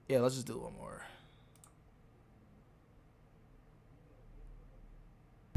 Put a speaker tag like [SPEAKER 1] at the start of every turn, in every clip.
[SPEAKER 1] Yeah, let's just do one more.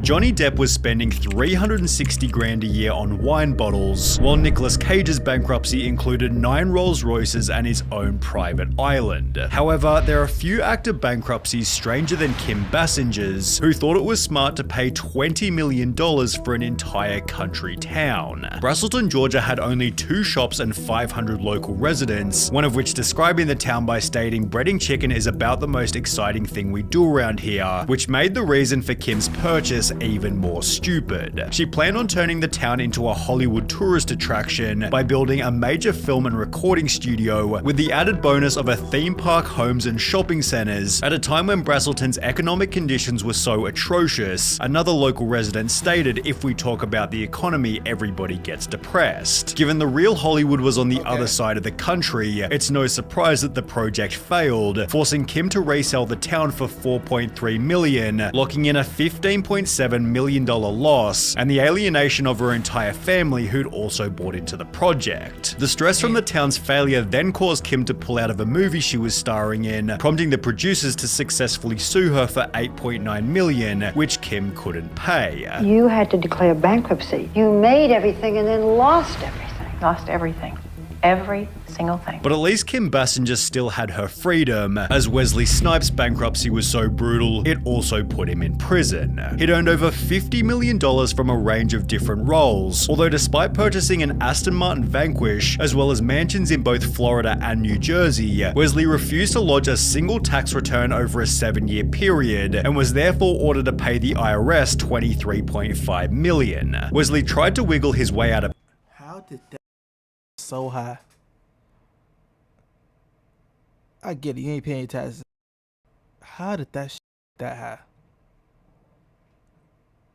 [SPEAKER 2] Johnny Depp was spending 360 grand a year on wine bottles, while Nicolas Cage's bankruptcy included 9 Rolls Royces and his own private island. However, there are few actor bankruptcies stranger than Kim Basinger's, who thought it was smart to pay $20 million for an entire country town. Braselton, Georgia had only 2 shops and 500 local residents, one of which describing the town by stating breading chicken is about the most exciting thing we do around here, which made the reason for Kim's purchase even more stupid. She planned on turning the town into a Hollywood tourist attraction by building a major film and recording studio with the added bonus of a theme park, homes and shopping centers at a time when Braselton's economic conditions were so atrocious. Another local resident stated, "If we talk about the economy, everybody gets depressed." Given the real Hollywood was on the other side of the country, it's no surprise that the project failed, forcing Kim to resell the town for $4.3 million, locking in a $15.7 million loss and the alienation of her entire family who'd also bought into the project. The stress from the town's failure then caused Kim to pull out of a movie she was starring in, prompting the producers to successfully sue her for $8.9 million, which Kim couldn't pay.
[SPEAKER 3] You had to declare bankruptcy. You made everything and then lost everything.
[SPEAKER 4] Lost everything. Every single thing.
[SPEAKER 2] But at least Kim Basinger still had her freedom, as Wesley Snipes' bankruptcy was so brutal, it also put him in prison. He'd earned over $50 million from a range of different roles, although despite purchasing an Aston Martin Vanquish, as well as mansions in both Florida and New Jersey, Wesley refused to lodge a single tax return over a 7-year period, and was therefore ordered to pay the IRS $23.5 million. Wesley tried to wiggle his way out of—
[SPEAKER 1] How did that so high? I get it, you ain't paying your taxes. How did that that high?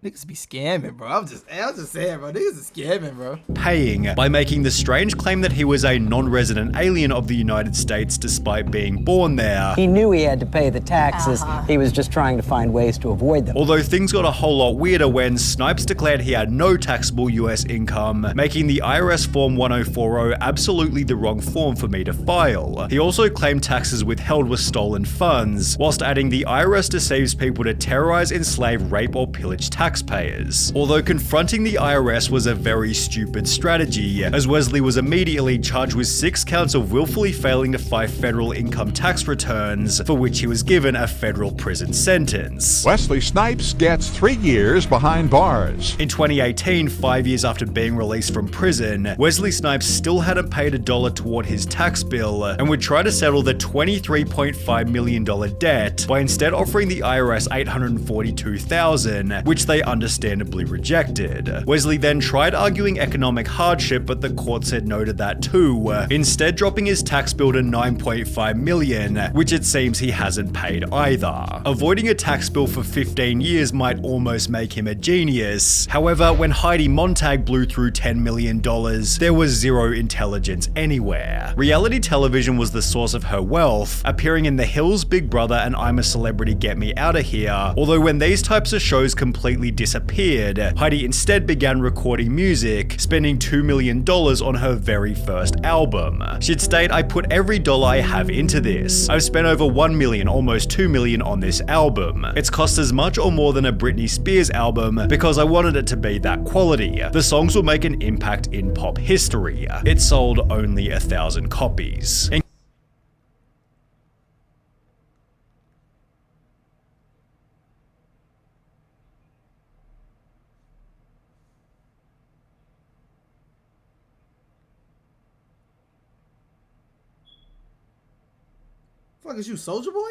[SPEAKER 1] Niggas be scamming, bro. I'm just saying, bro. Niggas is scamming, bro.
[SPEAKER 2] Paying by making the strange claim that he was a non-resident alien of the United States despite being born there.
[SPEAKER 5] He knew he had to pay the taxes. He was just trying to find ways to avoid them.
[SPEAKER 2] Although things got a whole lot weirder when Snipes declared he had no taxable US income, making the IRS Form 1040 absolutely the wrong form for me to file. He also claimed taxes withheld were stolen funds, whilst adding the IRS deceives people to terrorize, enslave, rape, or pillage taxpayers. Although confronting the IRS was a very stupid strategy, as Wesley was immediately charged with 6 counts of willfully failing to file federal income tax returns, for which he was given a federal prison sentence.
[SPEAKER 6] Wesley Snipes gets 3 years behind bars.
[SPEAKER 2] In 2018, 5 years after being released from prison, Wesley Snipes still hadn't paid $1 toward his tax bill and would try to settle the $23.5 million debt by instead offering the IRS $842,000, which they understandably rejected. Wesley then tried arguing economic hardship, but the court said no to that too, instead dropping his tax bill to $9.5 million, which it seems he hasn't paid either. Avoiding a tax bill for 15 years might almost make him a genius. However, when Heidi Montag blew through $10 million, there was zero intelligence anywhere. Reality television was the source of her wealth, appearing in The Hills, Big Brother, and I'm a Celebrity, Get Me Outta Here, although when these types of shows completely disappeared, Heidi instead began recording music, spending $2 million on her very first album. She'd state, "I put every dollar I have into this. I've spent over $1 million, almost $2 million on this album. It's cost as much or more than a Britney Spears album because I wanted it to be that quality. The songs will make an impact in pop history. It sold only 1,000 copies."
[SPEAKER 1] Fuck is you, Soldier Boy?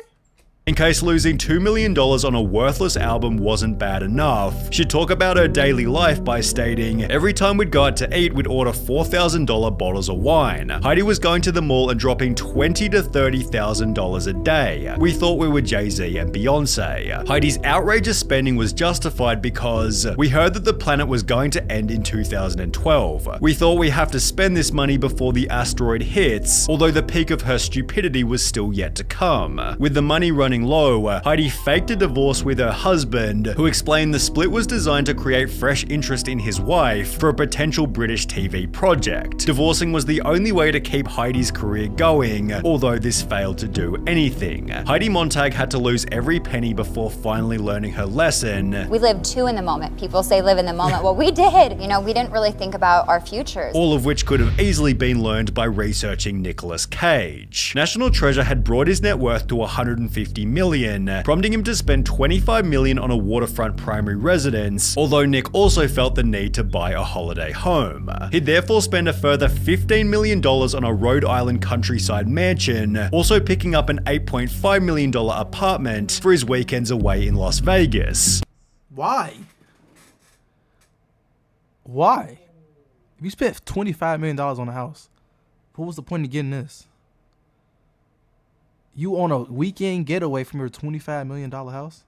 [SPEAKER 2] In case losing $2 million on a worthless album wasn't bad enough, she'd talk about her daily life by stating, "Every time we'd go out to eat, we'd order $4,000 bottles of wine. Heidi was going to the mall and dropping $20,000 to $30,000 a day. We thought we were Jay-Z and Beyonce. Heidi's outrageous spending was justified because we heard that the planet was going to end in 2012. We thought we have to spend this money before the asteroid hits, although the peak of her stupidity was still yet to come. With the money running running low, Heidi faked a divorce with her husband, who explained the split was designed to create fresh interest in his wife for a potential British TV project. Divorcing was the only way to keep Heidi's career going, although this failed to do anything. Heidi Montag had to lose every penny before finally learning her lesson.
[SPEAKER 7] We live too in the moment. People say live in the moment. Well, we did. You know, we didn't really think about our futures.
[SPEAKER 2] All of which could have easily been learned by researching Nicolas Cage. National Treasure had brought his net worth to $150 million, prompting him to spend $25 million on a waterfront primary residence, although Nick also felt the need to buy a holiday home. He'd therefore spend a further $15 million on a Rhode Island countryside mansion, also picking up an $8.5 million apartment for his weekends away in Las Vegas.
[SPEAKER 1] Why? Why? If you spent $25 million on a house, what was the point of getting this? You on a weekend getaway from your $25 million house?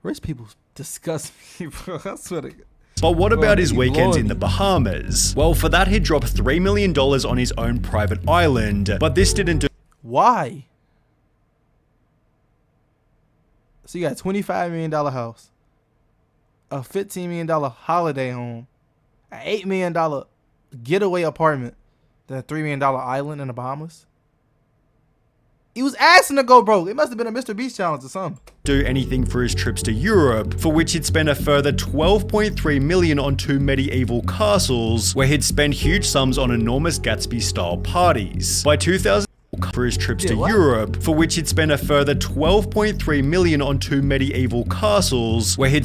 [SPEAKER 1] Rich people disgust me, bro. I swear to God.
[SPEAKER 2] But what about his weekends in the Bahamas? Well, for that he'd drop $3 million on his own private island, but this didn't do.
[SPEAKER 1] Why? So you got a $25 million house, a $15 million holiday home, an $8 million getaway apartment, then a $3 million island in the Bahamas. He was asking to go broke. It must have been a Mr. Beast challenge or something.
[SPEAKER 2] Do anything for his trips to Europe, for which he'd spend a further $12.3 million on 2 medieval castles, where he'd spend huge sums on enormous Gatsby-style parties. By 2000, for his trips to Europe, for which he'd spend a further $12.3 million on 2 medieval castles, where he'd.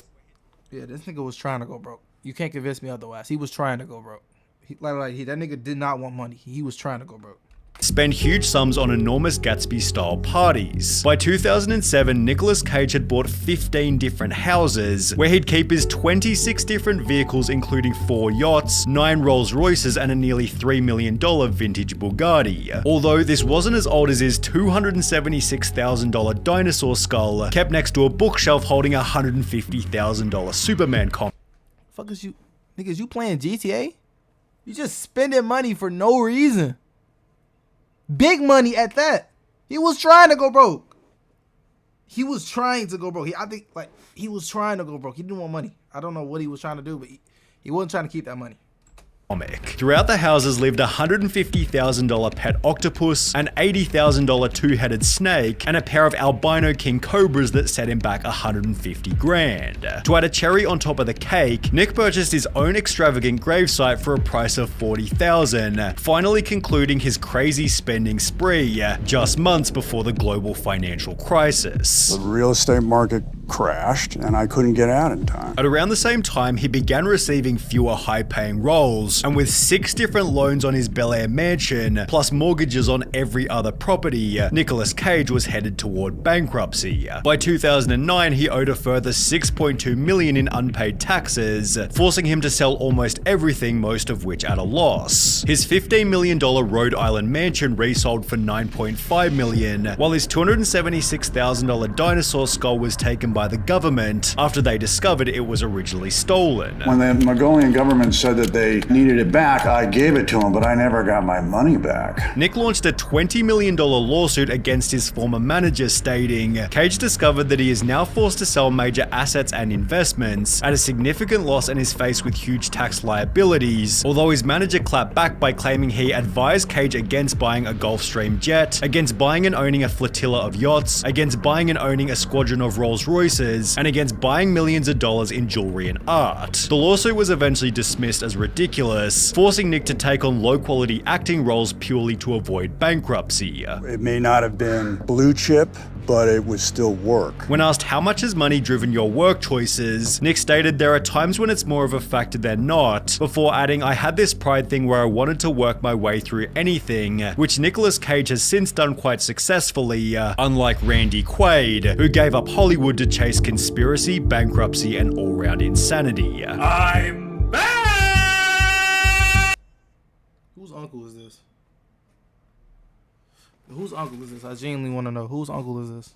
[SPEAKER 1] Yeah, this nigga was trying to go broke. You can't convince me otherwise. He was trying to go broke. That nigga did not want money. He was trying to go broke.
[SPEAKER 2] Spend huge sums on enormous Gatsby-style parties. By 2007, Nicolas Cage had bought 15 different houses, where he'd keep his 26 different vehicles, including 4 yachts, 9 Rolls Royces, and a nearly $3 million vintage Bugatti. Although this wasn't as old as his $276,000 dinosaur skull, kept next to a bookshelf holding a $150,000 Superman comic.
[SPEAKER 1] Fuck is you? Niggas, you playing GTA? You just spending money for no reason. Big money at that. He was trying to go broke. He was trying to go broke. He was trying to go broke. He didn't want money. I don't know what he was trying to do, but he wasn't trying to keep that money.
[SPEAKER 2] Throughout the houses lived a $150,000 pet octopus, an $80,000 two-headed snake, and a pair of albino king cobras that set him back $150,000. To add a cherry on top of the cake, Nick purchased his own extravagant gravesite for a price of $40,000, finally concluding his crazy spending spree just months before the global financial crisis.
[SPEAKER 8] The real estate market crashed and I couldn't get out in time.
[SPEAKER 2] At around the same time, he began receiving fewer high-paying roles, and with 6 different loans on his Bel Air mansion, plus mortgages on every other property, Nicolas Cage was headed toward bankruptcy. By 2009, he owed a further $6.2 million in unpaid taxes, forcing him to sell almost everything, most of which at a loss. His $15 million Rhode Island mansion resold for $9.5 million, while his $276,000 dinosaur skull was taken by the government after they discovered it was originally stolen.
[SPEAKER 8] When the Mongolian government said that they needed it back, I gave it to them, but I never got my money back.
[SPEAKER 2] Nick launched a $20 million lawsuit against his former manager, stating, Cage discovered that he is now forced to sell major assets and investments at a significant loss and is faced with huge tax liabilities, although his manager clapped back by claiming he advised Cage against buying a Gulfstream jet, against buying and owning a flotilla of yachts, against buying and owning a squadron of Rolls Royces, and against buying millions of dollars in jewelry and art. The lawsuit was eventually dismissed as ridiculous, forcing Nick to take on low-quality acting roles purely to avoid bankruptcy.
[SPEAKER 8] It may not have been blue chip, but it would still work.
[SPEAKER 2] When asked how much has money driven your work choices, Nick stated there are times when it's more of a factor than not, before adding, I had this pride thing where I wanted to work my way through anything, which Nicolas Cage has since done quite successfully, unlike Randy Quaid, who gave up Hollywood to chase conspiracy, bankruptcy, and all-round insanity. I'm back!
[SPEAKER 1] Whose uncle is this? Whose uncle is this? I genuinely want to know. Whose uncle is this?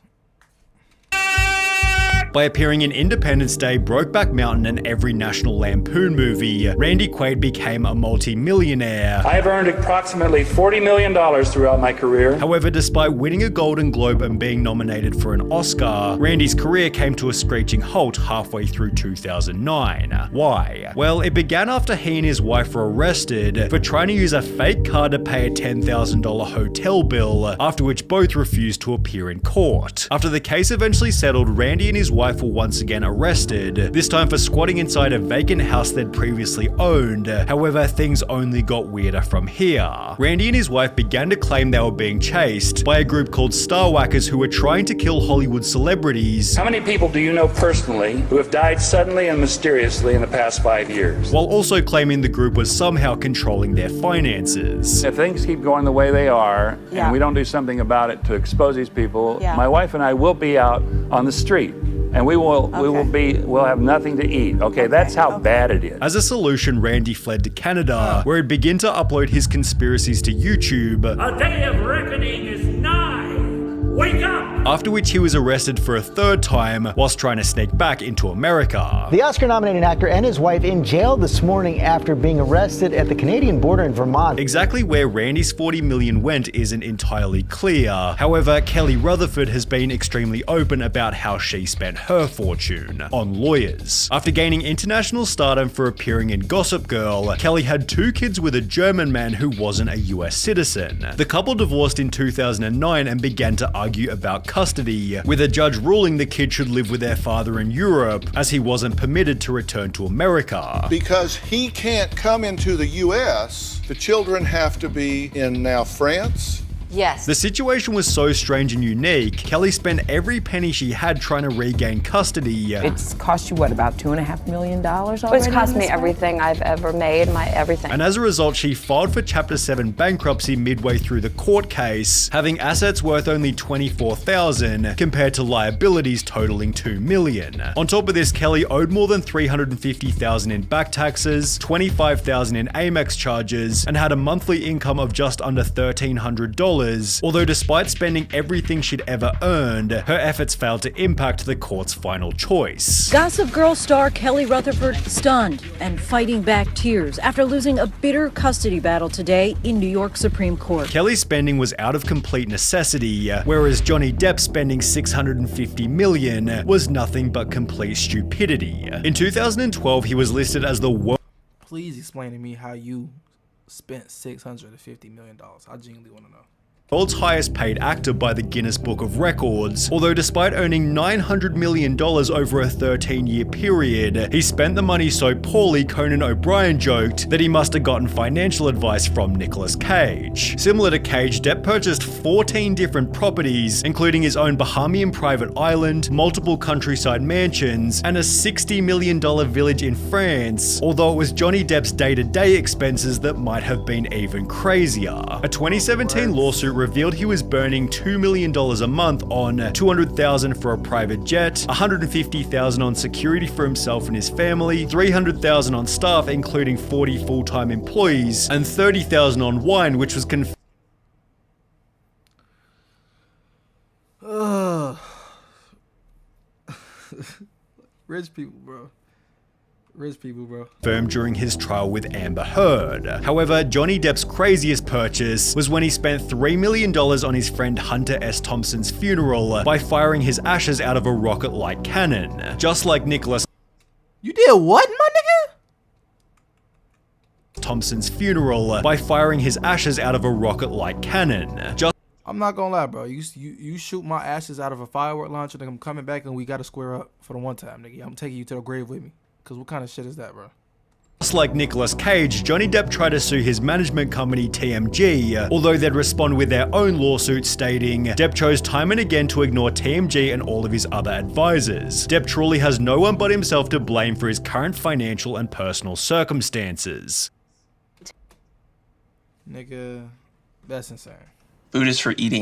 [SPEAKER 2] By appearing in Independence Day, Brokeback Mountain, and every National Lampoon movie, Randy Quaid became a multi-millionaire.
[SPEAKER 9] I have earned approximately $40 million throughout my career.
[SPEAKER 2] However, despite winning a Golden Globe and being nominated for an Oscar, Randy's career came to a screeching halt halfway through 2009. Why? Well, it began after he and his wife were arrested for trying to use a fake card to pay a $10,000 hotel bill, after which both refused to appear in court. After the case eventually settled, Randy and his wife were once again arrested, this time for squatting inside a vacant house they'd previously owned. However, things only got weirder from here. Randy and his wife began to claim they were being chased by a group called Starwhackers who were trying to kill Hollywood celebrities.
[SPEAKER 9] How many people do you know personally who have died suddenly and mysteriously in the past 5 years?
[SPEAKER 2] While also claiming the group was somehow controlling their finances.
[SPEAKER 9] If things keep going the way they are, and we don't do something about it to expose these people, my wife and I will be out on the street. And we'll have nothing to eat. Okay, that's how bad it is.
[SPEAKER 2] As a solution, Randy fled to Canada, where he'd begin to upload his conspiracies to YouTube.
[SPEAKER 10] A day of reckoning is nigh. Wake up!
[SPEAKER 2] After which he was arrested for a third time whilst trying to sneak back into America.
[SPEAKER 5] The Oscar-nominated actor and his wife in jail this morning after being arrested at the Canadian border in Vermont.
[SPEAKER 2] Exactly where Randy's $40 million went isn't entirely clear. However, Kelly Rutherford has been extremely open about how she spent her fortune on lawyers. After gaining international stardom for appearing in Gossip Girl, Kelly had 2 kids with a German man who wasn't a US citizen. The couple divorced in 2009 and began to argue about custody, with a judge ruling the kid should live with their father in Europe, as he wasn't permitted to return to America.
[SPEAKER 11] Because he can't come into the US, the children have to be in now France.
[SPEAKER 12] Yes.
[SPEAKER 2] The situation was so strange and unique, Kelly spent every penny she had trying to regain custody.
[SPEAKER 4] It's cost you, what, about $2.5 million already?
[SPEAKER 12] It's cost me everything I've ever made, my everything.
[SPEAKER 2] And as a result, she filed for Chapter 7 bankruptcy midway through the court case, having assets worth only $24,000 compared to liabilities totaling $2 million. On top of this, Kelly owed more than $350,000 in back taxes, $25,000 in Amex charges, and had a monthly income of just under $1,300. Although despite spending everything she'd ever earned, her efforts failed to impact the court's final choice.
[SPEAKER 13] Gossip Girl star Kelly Rutherford stunned and fighting back tears after losing a bitter custody battle today in New York Supreme Court.
[SPEAKER 2] Kelly's spending was out of complete necessity, whereas Johnny Depp spending $650 million was nothing but complete stupidity. In 2012, he was listed as the world.
[SPEAKER 1] Please explain to me how you spent $650 million. I genuinely want to know.
[SPEAKER 2] World's highest paid actor by the Guinness Book of Records, although despite earning $900 million over a 13-year period, he spent the money so poorly Conan O'Brien joked that he must have gotten financial advice from Nicolas Cage. Similar to Cage, Depp purchased 14 different properties, including his own Bahamian private island, multiple countryside mansions, and a $60 million village in France, although it was Johnny Depp's day-to-day expenses that might have been even crazier. A 2017 lawsuit revealed he was burning $2 million a month on $200,000 for a private jet, $150,000 on security for himself and his family, $300,000 on staff including 40 full-time employees, and $30,000 on wine, which was
[SPEAKER 1] Rich people, bro.
[SPEAKER 2] confirmed during his trial with Amber Heard. However, Johnny Depp's craziest purchase was when he spent $3 million on his friend Hunter S. Thompson's funeral by firing his ashes out of a rocket-like cannon. Just like Nicholas.
[SPEAKER 1] You did what, my nigga?
[SPEAKER 2] Thompson's funeral by firing his ashes out of a rocket-like cannon.
[SPEAKER 1] I'm not gonna lie, bro. You shoot my ashes out of a firework launcher, nigga. I'm coming back and we gotta square up for the one time, nigga. I'm taking you to the grave with me. Cause what kind of shit is that, bro?
[SPEAKER 2] Just like Nicolas Cage, Johnny Depp tried to sue his management company TMG, although they'd respond with their own lawsuit stating Depp chose time and again to ignore TMG and all of his other advisors. Depp truly has no one but himself to blame for his current financial and personal circumstances.
[SPEAKER 1] Nigga, that's insane.
[SPEAKER 14] Food is for eating.